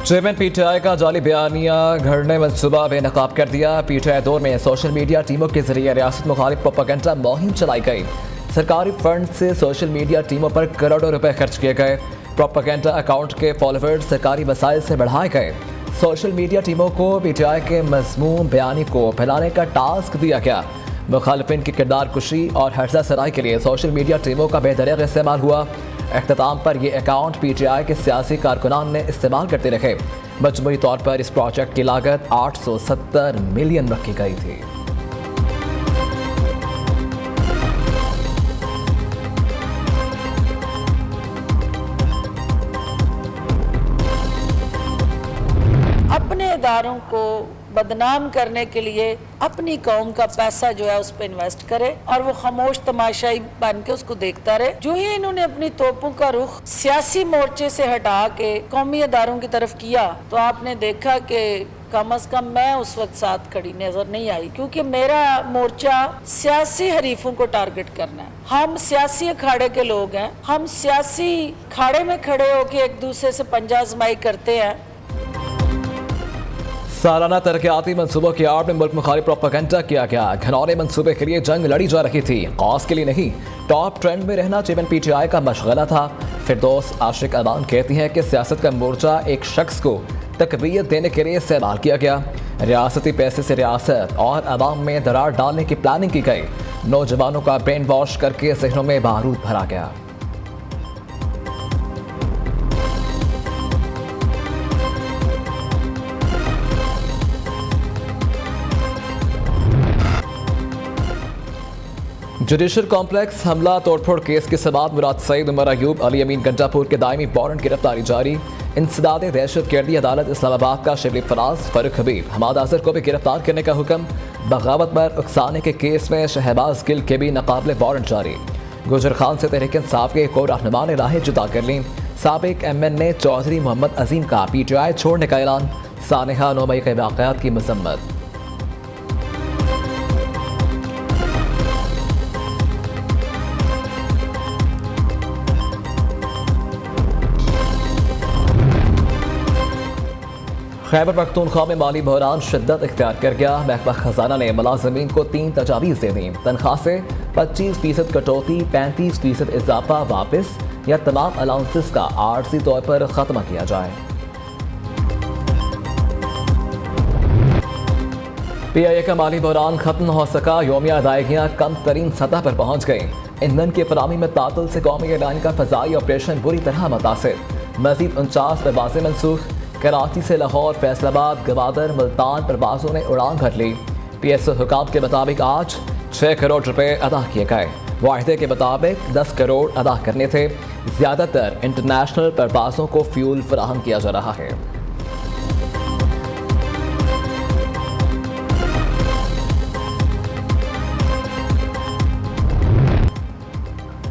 Chairman PTI का जाली बयानिया घड़ने मनसूबा बेनकाब कर दिया। पीटीआई दौर में सोशल मीडिया टीमों के जरिए रियासत मुखालिफ प्रोपेगेंडा मुहिम चलाई गई। सरकारी फंड से सोशल मीडिया टीमों पर करोड़ों रुपए खर्च किए गए। प्रोपेगेंडा अकाउंट के फॉलोवर्स सरकारी वसाइल से बढ़ाए गए। सोशल मीडिया टीमों को पीटीआई के मज़मूम बयानी को फैलाने का टास्क दिया गया। मुखालिफिन की किरदार कुशी और हर्जा सराई के लिए सोशल मीडिया टीमों का बेदरिग इस्तेमाल हुआ। अख्ताम पर यह अकाउंट पीटीआई के सियासी कारकुनान ने इस्तेमाल करते रहे। मजमूई तौर पर इस प्रोजेक्ट की लागत 870 मिलियन रखी गई थी। अपने इदारों को बदनाम करने के लिए अपनी कौम का पैसा जो है उस पर इन्वेस्ट करे और वो खामोश तमाशाई बन के उसको देखता रहे। जो ही इन्होंने अपनी तोपों का रुख सियासी मोर्चे से हटा के कौमी इदारों की तरफ किया तो आपने देखा कि कम अज कम मैं उस वक्त साथ खड़ी नजर नहीं आई, क्योंकि मेरा मोर्चा सियासी हरीफों को टारगेट करना है। हम सियासी अखाड़े के लोग हैं, हम सियासी अखाड़े में खड़े होकर एक दूसरे से पंजा आजमाई करते हैं। सालाना तरक्याती मनसूबों की आड़ में मुल्क मुखालिफ प्रोपेगेंडा किया गया। घनौने मनसूबे के लिए जंग लड़ी जा रही थी, कॉज के लिए नहीं। टॉप ट्रेंड में रहना चेयरमैन पीटीआई का मशगला था। फिरदौस आशिक अमान कहती हैं कि सियासत का मोर्चा एक शख्स को तकबीयत देने के लिए इस्तेमाल किया गया। रियासती पैसे से रियासत और अवाम में दरार डालने की प्लानिंग की गई। नौजवानों का ब्रेन वॉश करके जहनों में बारूद भरा गया। जुडिशल कॉम्प्लेक्स हमला तोड़फोड़ केस के सबाब मुराद सईद, उमर अयूब, अली अमीन गंडापुर के दायमी वारंट गिरफ्तारी जारी। इंसदाद दहशत गर्दी अदालत इस्लामाबाद का शिबली फराज फरूक हबीब हमाद आजर को भी गिरफ्तार करने का हुक्म। बगावत पर उकसाने के केस में शहबाज गिल के भी नाकाबिले वारंट जारी। गुजर खान से तहरीक इंसाफ के एक और रहनुमा ने राहें जुदा कर ली। साबिक MN चौधरी मोहम्मद अजीम का पीटीआई छोड़ने का ऐलान। सानेहा 9 मई के वाक़यात की मजम्मत। खैबर पख्तूनख्वा में माली बहरान शिद्दत इख्तियार कर गया। महकमा खजाना ने मुलाजमीन को 3 तजावीज़ दे दी। तनख्वाह से 25% कटौती, 35% इजाफा वापस या तमाम अलाउंसेस का आर्जी तौर पर ख़त्म किया जाए। PIA का माली बहरान खत्म हो सका। योमिया अदायगियाँ कम तरीन सतह पर पहुँच गई। ईंधन की फराहमी में तातुल से कौमी एयरलाइन का फ़ज़ाई ऑपरेशन बुरी तरह मुतासिर। मज़ीद 49 परवाज़ें मनसूख। कराची से लाहौर, फैसलाबाद, गवादर, मुल्तान परवाज़ों ने उड़ान भर ली। PSO हुकाम के मुताबिक आज 6 करोड़ रुपए अदा किए गए। वाहिदे के मुताबिक 10 करोड़ अदा करने थे। ज़्यादातर इंटरनेशनल परवाज़ों को फ्यूल फराहम किया जा रहा है।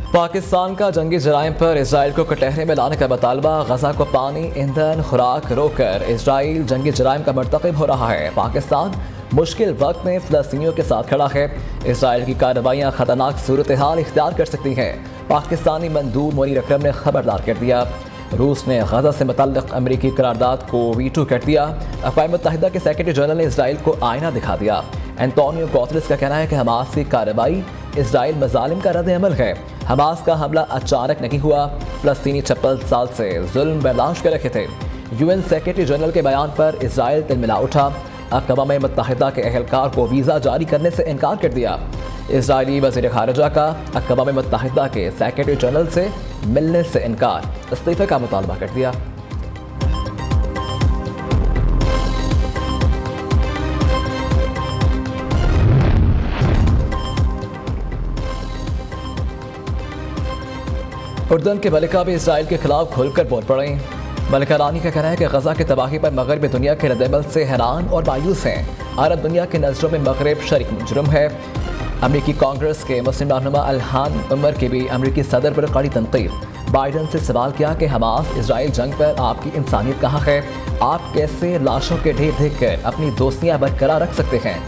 पाकिस्तान का जंगी जराइम पर इसराइल को कटहरे में लाने का मुतालबा। गजा को पानी, ईंधन, खुराक रोककर इसराइल जंगी जराइम का मर्तकब हो रहा है। पाकिस्तान मुश्किल वक्त में फ़लस्तीनियों के साथ खड़ा है। इसराइल की कार्रवाइयाँ खतरनाक सूरत हाल इख्तियार कर सकती हैं। पाकिस्तानी मंदूब मोनीर अकरम ने खबरदार कर दिया। रूस ने गजा से मुतल्लिक़ अमरीकी करारदाद को वीटो कर दिया। अक़वाम मुत्तहिदा के सेक्रेटरी जनरल ने इसराइल को आईना दिखा दिया। एंटोनियो गुतेरेस का कहना है कि हमास की कार्रवाई इसराइल मज़ालिम का रद्द अमल है। हमास का हमला अचानक नहीं हुआ। फ़लस्तीनी 56 साल से जुल्म बर्दाश्त कर रखे थे। UN सेक्रेटरी जनरल के बयान पर इसराइल तिलमिला उठा। अक़वाम मुत्तहिदा के अहलकार को वीज़ा जारी करने से इनकार कर दिया। इसराइली वज़ीर ख़ारिजा का अक़वाम मुत्तहिदा के सेक्रेटरी जनरल से मिलने से इनकार, इस्तीफ़े का मुतालबा कर दिया। उर्दन के मलिका भी इसराइल के खिलाफ खुलकर बोल पड़े। मलिका रानी का कहना है कि गजा की तबाही पर मगरबी दुनिया के रद्दअमल से हैरान और मायूस हैं। अरब दुनिया की नज़रों में मगरब शरीक मुजरम है। अमरीकी कांग्रेस के मुस्लिम रहनुमा अल्हान उमर की भी अमरीकी सदर पर कड़ी तनकीद। बाइडन से सवाल किया कि हमास इसराइल जंग पर आपकी इंसानियत कहाँ है? आप कैसे लाशों के ढेर देख कर अपनी दोस्तियाँ बरकरार रख सकते हैं?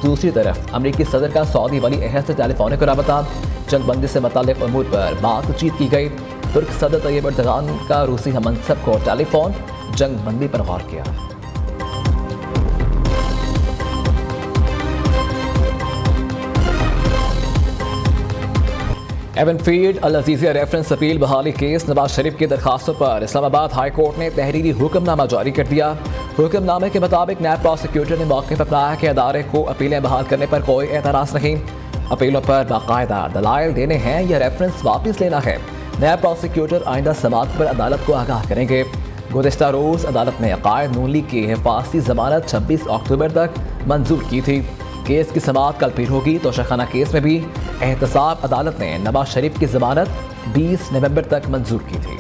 दूसरी तरफ अमरीकी सदर का सऊदी वली अहद से टेलीफोनिक रबता, जंगबंदी से मुताल्लिक़ अमूर पर बातचीत की गई। तुर्क सदर तैयब एर्दोगान का रूसी हममनसब को टेलीफोन, जंग बंदी पर गौर किया। एवन फील्ड अल अजीजिया रेफरेंस अपील बहाली केस नवाज शरीफ की दरखास्तों पर इस्लामाबाद हाई कोर्ट ने तहरीरी हुक्मनामा जारी कर दिया। हुक्मनामे के मुताबिक नैब प्रोसिक्यूटर ने मौके पर अपनाया कि अदारे को अपीलें बहाल करने पर कोई एतराज़ नहीं। अपीलों पर बाकायदा दलाइल देने हैं या रेफरेंस वापस लेना है। नैब प्रोसिक्यूटर आइंदा समात पर अदालत को आगाह करेंगे। गुज़िश्ता रोज़ अदालत ने कायद नून लीग की हिफाजती जमानत 26 अक्टूबर तक मंजूर की थी। केस की समाअत कल फिर होगी। तोशाखाना केस में भी एहतसाब अदालत ने नवाज शरीफ की जमानत 20 नवंबर तक मंजूर की थी।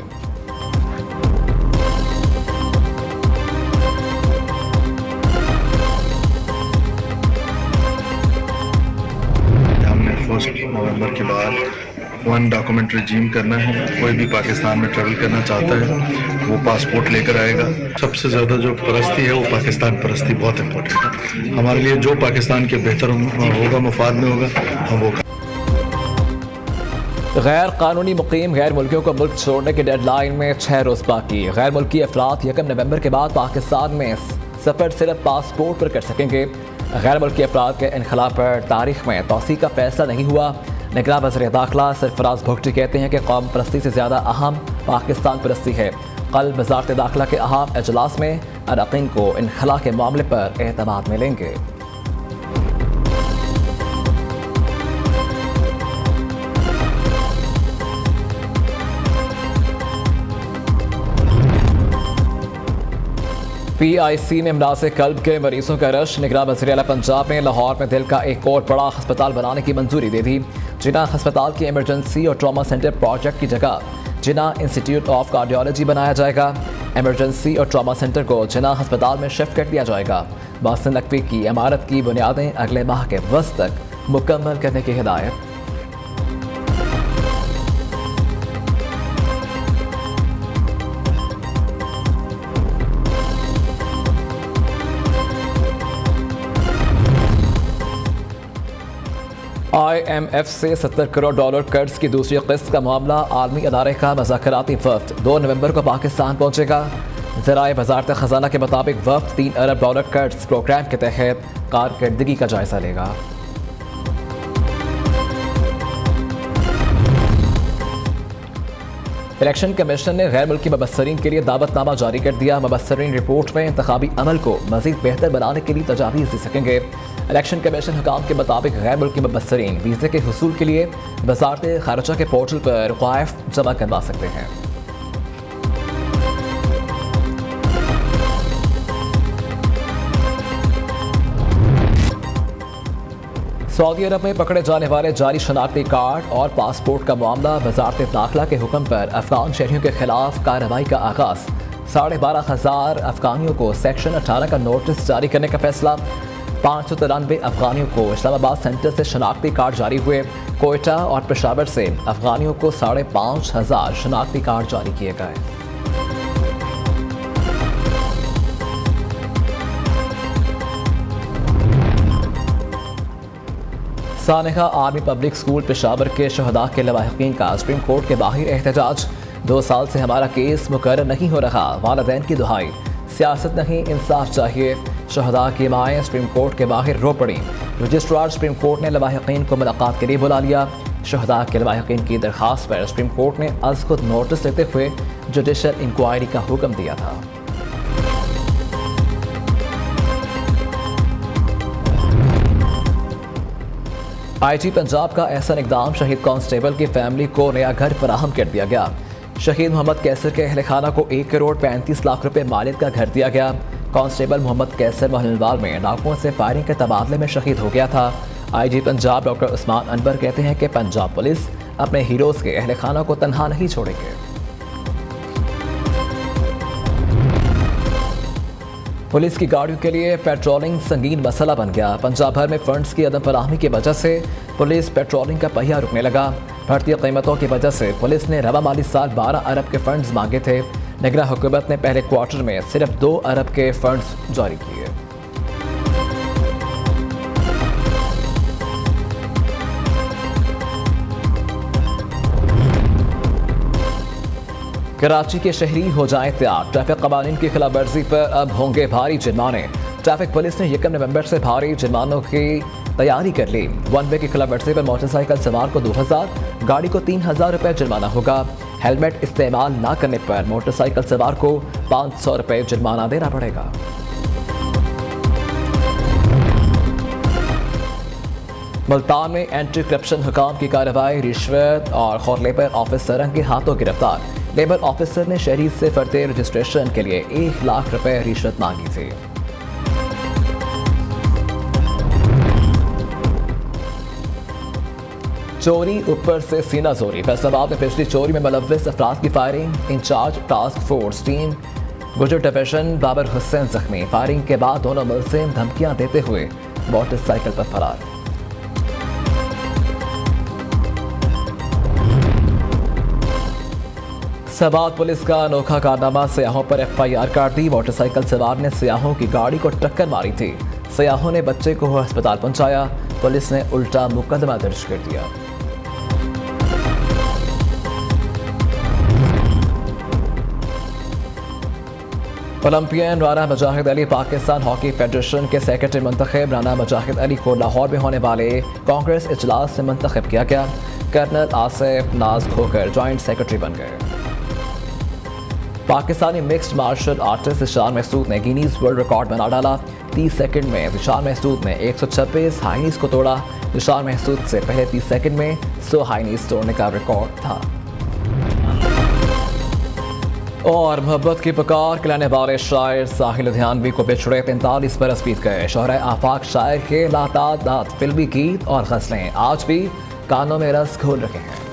हमने 1 नवंबर के बाद 1 डॉक्यूमेंट रिजीम करना है। कोई भी पाकिस्तान में ट्रैवल करना चाहता है वो पासपोर्ट लेकर आएगा। सबसे ज़्यादा जो परस्ती है वो पाकिस्तान परस्ती बहुत इम्पोर्टेंट है हमारे लिए। जो पाकिस्तान के बेहतर होगा, मुफाद में होगा, हम वो। गैर कानूनी मुकीम गैर मुल्कियों को मुल्क छोड़ने की डेडलाइन में 6 रोज़ बाकी। गैर मुल्की अफराद 1 नवंबर के बाद पाकिस्तान में सफ़र सिर्फ पासपोर्ट पर कर सकेंगे। गैर मुल्की अफराद के इनखला पर तारीख में तौसीक का फैसला नहीं हुआ। निगरान वज़ीर दाखिला सरफराज भुगटी कहते हैं कि कौम परस्ती से ज़्यादा अहम पाकिस्तान परस्ती है। कल वज़ारत दाखिला के अहम इजलास में अरकान को इनखला के मामले पर एतमाद मिलेंगे। PIC में इमराज़ कल्ब के मरीजों का रश। निगरान वज़ीर आला पंजाब ने लाहौर में दिल का एक और बड़ा अस्पताल बनाने की मंजूरी दे दी। जिन्ना अस्पताल की इमरजेंसी और ट्रॉमा सेंटर प्रोजेक्ट की जगह जिन्ना इंस्टीट्यूट ऑफ कार्डियोलॉजी बनाया जाएगा। इमरजेंसी और ट्रॉमा सेंटर को जिन्ना अस्पताल में शिफ्ट कर दिया जाएगा। मोहसिन नकवी की इमारत की बुनियादें अगले माह के वस्त तक मुकम्मल करने की हिदायत। IMF से $70 करोड़ कर्ज की दूसरी किस्त का मामला। आलमी अदारे का मुज़ाकराती वफ़द 2 नवंबर को पाकिस्तान पहुँचेगा। ज़राए वज़ारत ख़ज़ाना के मुताबिक वफ़द $3 अरब कर्ज प्रोग्राम के तहत कारकर्दगी का जायज़ा लेगा। इलेक्शन कमीशन ने गैर मुल्की मुबस्सरीन के लिए दावतनामा जारी कर दिया। मुबस्सरीन रिपोर्ट में इंतखाबी अमल को मज़ीद बेहतर बनाने के लिए तजावीज़ दे सकेंगे। इलेक्शन कमीशन हुकाम के मुताबिक गैर मुल्की मुबस्सरीन वीज़े के हुसूल के लिए वज़ारत ख़ारिजा के पोर्टल पर क़वाइफ़ जमा करवा सकते हैं। सऊदी अरब में पकड़े जाने वाले जारी शनाख्ती कार्ड और पासपोर्ट का मामला। वज़ारत दाखिला के हुक्म पर अफगान शहरियों के खिलाफ कार्रवाई का आगाज़। 12,500 अफगानियों को सेक्शन 18 का नोटिस जारी करने का फैसला। 593 अफगानियों को इस्लामाबाद सेंटर से शनाख्ती कार्ड जारी हुए। कोयटा और पेशावर से अफगानियों को 5,500 शनाख्ती कार्ड जारी किए गए। सानिहा आर्मी पब्लिक स्कूल पेशावर के शहदा के लवाहिकीन का सुप्रीम कोर्ट के बाहर एहतजाज। 2 साल से हमारा केस मुकर्रर नहीं हो रहा। वालिदैन की दुहाई, सियासत नहीं इंसाफ चाहिए। शहदा की माएँ सुप्रीम कोर्ट के बाहर रो पड़ी। रजिस्ट्रार सुप्रीम कोर्ट ने लवाहिकीन को मुलाकात के लिए बुला लिया। शहदा के लवाहिकीन की दरख्वास्त पर सुप्रीम कोर्ट ने अज खुद नोटिस लेते हुए जुडिशल इंक्वायरी का हुक्म दिया था। IG पंजाब का एहसन इकदाम। शहीद कांस्टेबल की फैमिली को नया घर फराहम कर दिया गया। शहीद मोहम्मद कैसर के अहल खाना को 1 करोड़ 35 लाख रुपए मालियत का घर दिया गया। कांस्टेबल मोहम्मद कैसर महलवाल में डाकुओं से फायरिंग के तबादले में शहीद हो गया था। IG पंजाब डॉक्टर उस्मान अनवर कहते हैं कि पंजाब पुलिस अपने हीरोज़ के अहल खाना को तनहा नहीं छोड़ेंगे। पुलिस की गाड़ियों के लिए पेट्रोलिंग संगीन मसला बन गया। पंजाब भर में फंड्स की अदम फराहमी की वजह से पुलिस पेट्रोलिंग का पहिया रुकने लगा। बढ़ती कीमतों की वजह से पुलिस ने रवा माली साल 12 अरब के फंड्स मांगे थे। निगरान हुकूमत ने पहले क्वार्टर में सिर्फ 2 अरब के फंड्स जारी किए। कराची के शहरी हो जाएं तैयार, ट्रैफिक कवानीन की खिलाफवर्जी पर अब होंगे भारी जुर्माने। ट्रैफिक पुलिस ने 1 नवंबर से भारी जुर्मानों की तैयारी कर ली। वन वे की खिलाफवर्जी पर मोटरसाइकिल सवार को 2000, गाड़ी को 3000 रुपये जुर्माना होगा। हेलमेट इस्तेमाल न करने पर मोटरसाइकिल सवार को 500 रुपये जुर्माना देना पड़ेगा। मुल्तान में एंटी करप्शन हुकाम की कार्रवाई, रिश्वत और खौर लेबर ऑफिसर के हाथों गिरफ्तार। लेबर ऑफिसर ने शहरी से फर्दे रजिस्ट्रेशन के लिए 1 लाख रुपए रिश्वत मांगी थी। चोरी ऊपर से सीना जोरी, फैसलाबाद में पिछली चोरी में मुलव्विस अफराद की firing. Incharge task force team गुजर डिवीजन बाबर हुसैन जख्मी। फायरिंग के बाद दोनों मुलजिम धमकियां देते हुए मोटरसाइकिल पर फरार। सवाद पुलिस का अनोखा कारनामा, सियाहों पर FIR काट दी। मोटरसाइकिल सवार ने सियाहों की गाड़ी को टक्कर मारी थी। सियाहों ने बच्चे को अस्पताल पहुंचाया, पुलिस ने उल्टा मुकदमा दर्ज कर दिया। ओलंपियन राना मुजाहिद अली पाकिस्तान हॉकी फेडरेशन के सेक्रेटरी मुंतखब। राना मुजाहिद अली को लाहौर में होने वाले कांग्रेस इजलास में मुंतखब किया गया। कर्नल आसिफ नाज खोकर जॉइंट सेक्रेटरी बन गए। Pakistani mixed martial artist दिशान Mehsud ने गिनीज वर्ल्ड रिकॉर्ड बना डाला। 30 सेकंड में दिशान महसूद ने 126 हाई नीज को तोड़ा। दिशान महसूद से पहले 30 सेकंड में 100 हाई नीज तोड़ने का रिकॉर्ड था। और मोहब्बत की पुकार खिलाने वाले शायर साहिल लुधियानवी को बिछड़े 45 बरस बीत गए। शोहरा आफाक शायर के लातादाद फिल्मी गीत और गज़लें आज भी कानों में रस घोल रहे हैं।